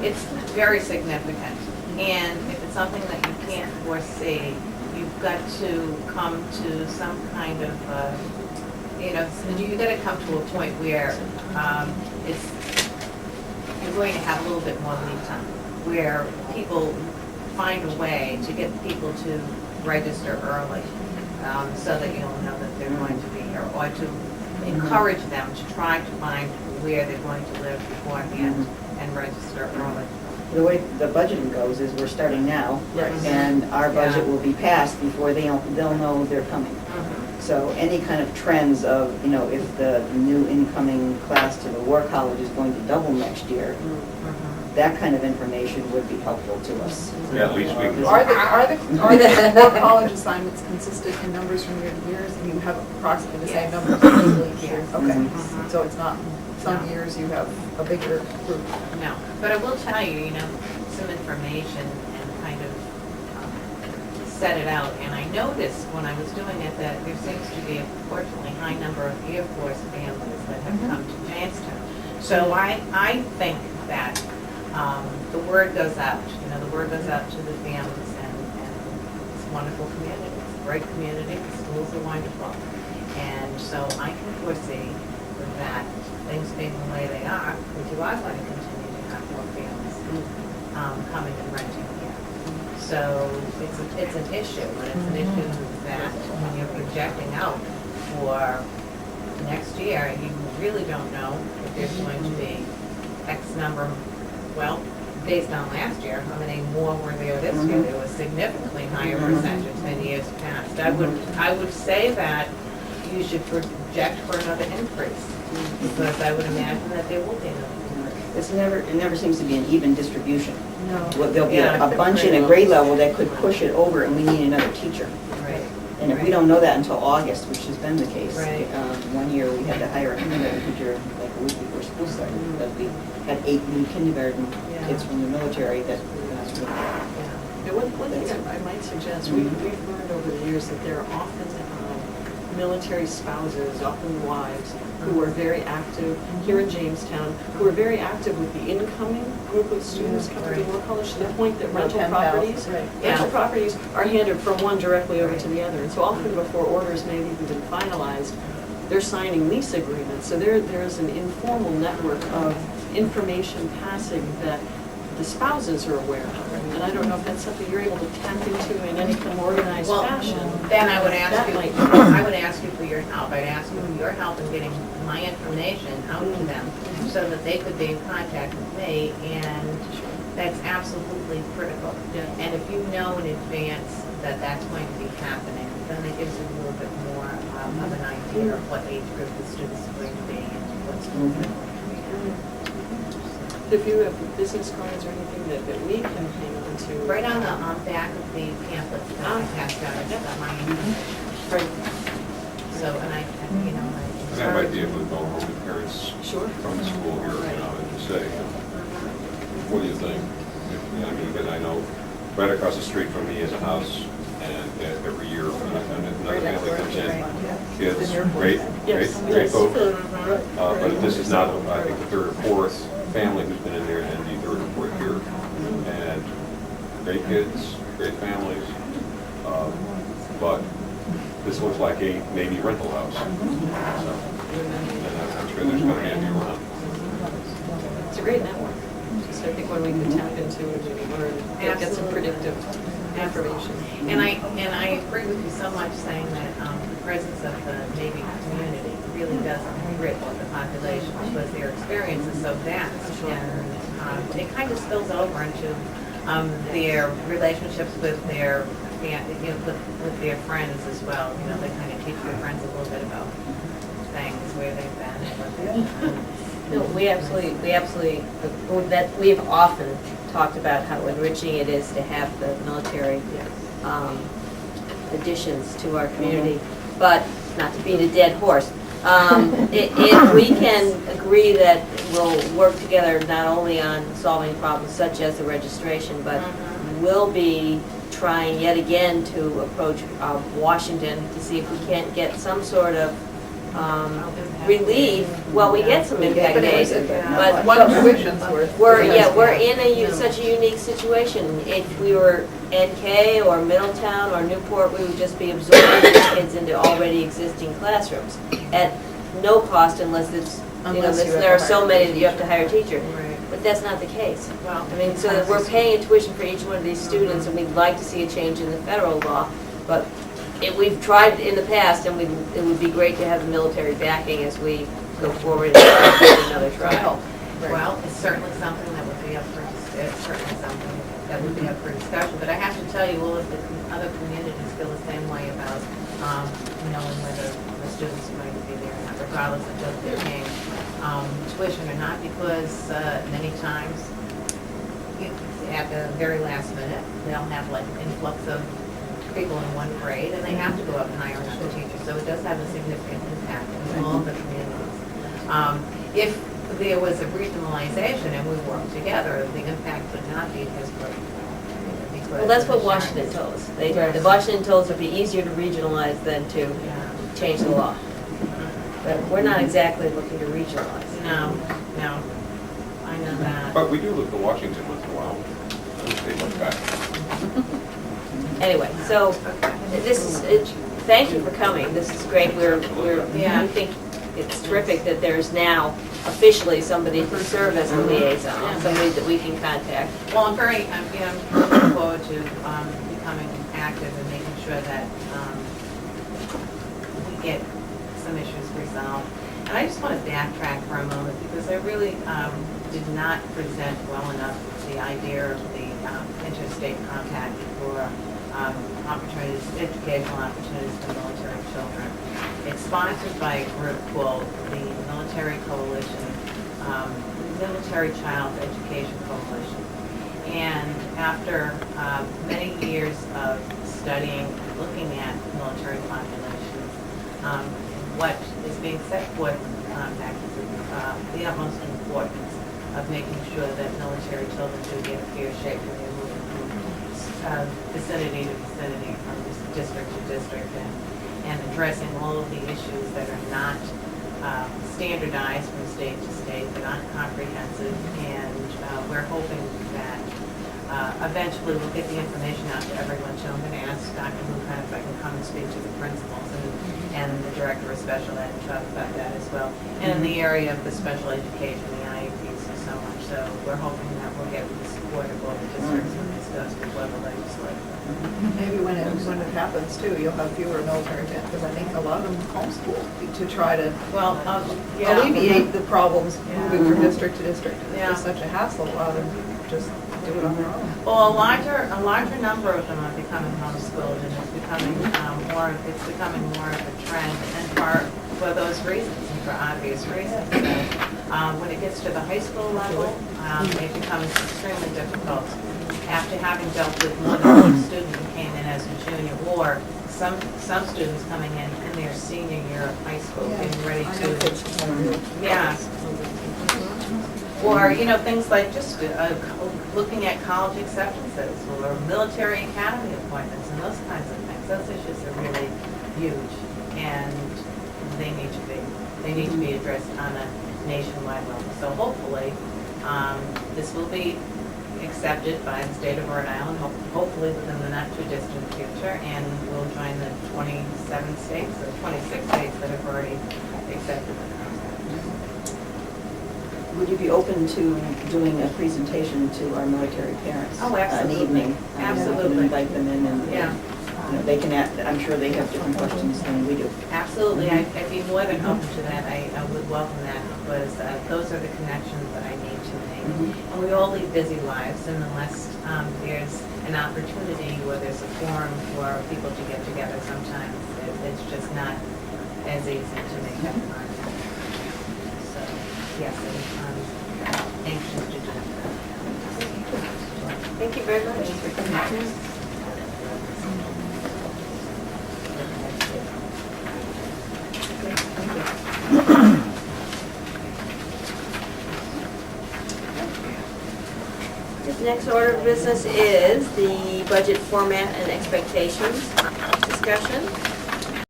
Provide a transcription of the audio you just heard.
It's very significant. And if it's something that you can't foresee, you've got to come to some kind of, you've got to come to a point where you're going to have a little bit more lead time, where people find a way to get people to register early, so that you'll know that they're going to be here, or to encourage them to try to find where they're going to live beforehand and register early. The way the budgeting goes is we're starting now, Right. and our budget will be passed before they'll know they're coming. So any kind of trends of, if the new incoming class to the War College is going to double next year, that kind of information would be helpful to us. Yeah, at least we can. Are the War College assignments consistent in numbers from year to years, and you have approximately the same numbers each year? Okay, so it's not, some years you have a bigger group. No, but I will tell you, some information and kind of set it out. And I noticed when I was doing it that there seems to be a proportionally high number of Air Force families that have come to Jamestown. So I think that the word goes out. The word goes out to the families, and it's a wonderful community. It's a great community. The schools are wonderful, and so I can foresee that things being the way they are, we are going to continue to have more families coming and renting here. So it's an issue, and it's an issue that when you're projecting out for next year, you really don't know if there's going to be X number. Well, based on last year, how many more were there this year? There was significantly higher percentage than years past. I would say that you should project for another increase, because I would imagine that there will be another increase. It never seems to be an even distribution. No. Well, there'll be a bunch in a grade level that could push it over, and we need another teacher. Right. And if we don't know that until August, which has been the case, Right. One year we had to hire a kindergarten teacher like a week before school started, because we had 8 new kindergarten kids from the military that. One thing I might suggest, we've learned over the years that there are often military spouses, often wives, who are very active here in Jamestown, who are very active with the incoming group of students coming to War College, to the point that rental properties are handed from one directly over to the other. And so often before orders may have even been finalized, they're signing lease agreements. So there's an informal network of information passing that the spouses are aware of. And I don't know if that's something you're able to tap into in any kind of organized fashion. Then I would ask you for your help. I'd ask you for your help in getting my information out to them, so that they could be in contact with me, and that's absolutely critical. And if you know in advance that that's going to be happening, then it gives you a little bit more of an idea of what age group the students are going to be and what schools they're going to be in. If you have business cards or anything that we can hang on to. Right on the back of the pamphlet that I passed out, I got my information. Right. So, and I. And that might be able to go home to parents from the school here, and to say, what do you think? Because I know right across the street from me is a house, and every year another family comes in. Kids, great folks. But this is not, I think, the third or fourth family who's been in there, and the third or fourth year. And great kids, great families, but this looks like a maybe rental house. So, and I'm sure there's going to be a new one. It's a great network. Just I think when we can tap into it, we learn, get some predictive information. And I agree with you so much, saying that the presence of the Navy community really does enrich the population, because their experience is so vast, and it kind of spills over into their relationships with their with their friends as well. They kind of teach their friends a little bit about things, where they've been and what they've done. No, we absolutely, that we have often talked about how enriching it is to have the military additions to our community, but not to beat a dead horse. If we can agree that we'll work together not only on solving problems such as the registration, but we'll be trying yet again to approach Washington to see if we can't get some sort of relief, well, we get some impact But aid, it's- One tuition's worth. we're in such a unique situation. If we were NK or Middletown or Newport, we would just be absorbing the kids into already existing classrooms at no cost unless it's, Unless you have there are to so hire a many that you have to teacher. hire a teacher. Right. But that's not the case. Well, I mean, so that we're paying tuition for each one of these students, and we'd like to see a change in the federal law, but we've tried in the past, and it would be great to have the military backing as we go forward and give it another try. Well, it's certainly something that would be up for, discussion, but I have to tell you, all of the other communities feel the same way about, knowing whether the students are going to be there or not, regardless of whether they're paying, tuition or not, because, many times, at the very last minute, they'll have like an influx of people in one grade, and they have to go up and hire another teacher, so it does have a significant impact in all the communities. If there was a regionalization and we worked together, the impact would not be as great. Well, that's what Washington told us. The Washington told us it'd be easier to regionalize than to change the law. But we're not exactly looking to regionalize. No, I know that. But we do look to Washington once in a while. They look back. Anyway, so thank you for coming. This is great. We think it's terrific that there's now officially somebody to serve as a liaison, somebody that we can contact. Well, I'm looking forward to becoming active and making sure that we get some issues resolved. And I just want to backtrack for a moment because I really did not present well enough the idea of the interstate compact for educational opportunities for military children. It's sponsored by a group called the Military Coalition, Military Child Education Coalition. And after many years of studying and looking at military populations, what is being set forth in the compact is the utmost importance of making sure that military children do get a fair shake when they move from vicinity to vicinity, from district to district, and addressing all of the issues that are not standardized from state to state, that aren't comprehensive, and we're hoping that eventually we'll get the information out to everyone. So I'm going to ask Dr. Lucan if I can come and speak to the principals and the director of special ed and talk about that as well. And in the area of the special education, the IEPs and so much. So we're hoping that we'll get the support of all the districts when this goes before the legislature. Maybe when it happens too, you'll have fewer military men, because I think a lot of them homeschool to try to alleviate the problems moving from district to district. It's just such a hassle rather than just do it on their own. Well, a larger number of them are becoming homeschooled, and it's becoming more of a trend, and for those reasons, and for obvious reasons. When it gets to the high school level, it becomes extremely difficult. After having dealt with more than one student who came in as a junior, or some students coming in their senior year of high school, getting ready to, or things like just looking at college acceptances or military academy appointments and those kinds of things. Those issues are really huge, and they need to be addressed on a nationwide level. So hopefully, this will be accepted by the state of Rhode Island, hopefully within the not too distant future, and we'll join the 27 states or 26 states that have already accepted the compact. Would you be open to doing a presentation to our military parents? Oh, absolutely. An evening? Absolutely. We can invite them in and they can ask, I'm sure they have different questions than we do. Absolutely. I'd be more than open to that. I would welcome that because those are the connections that I need to make. And we all lead busy lives, and unless there's an opportunity where there's a forum for people to get together, sometimes it's just not as easy to make that contact. So, yes, I'm anxious to do that. Thank you very much. This next order of business is the budget format and expectations discussion.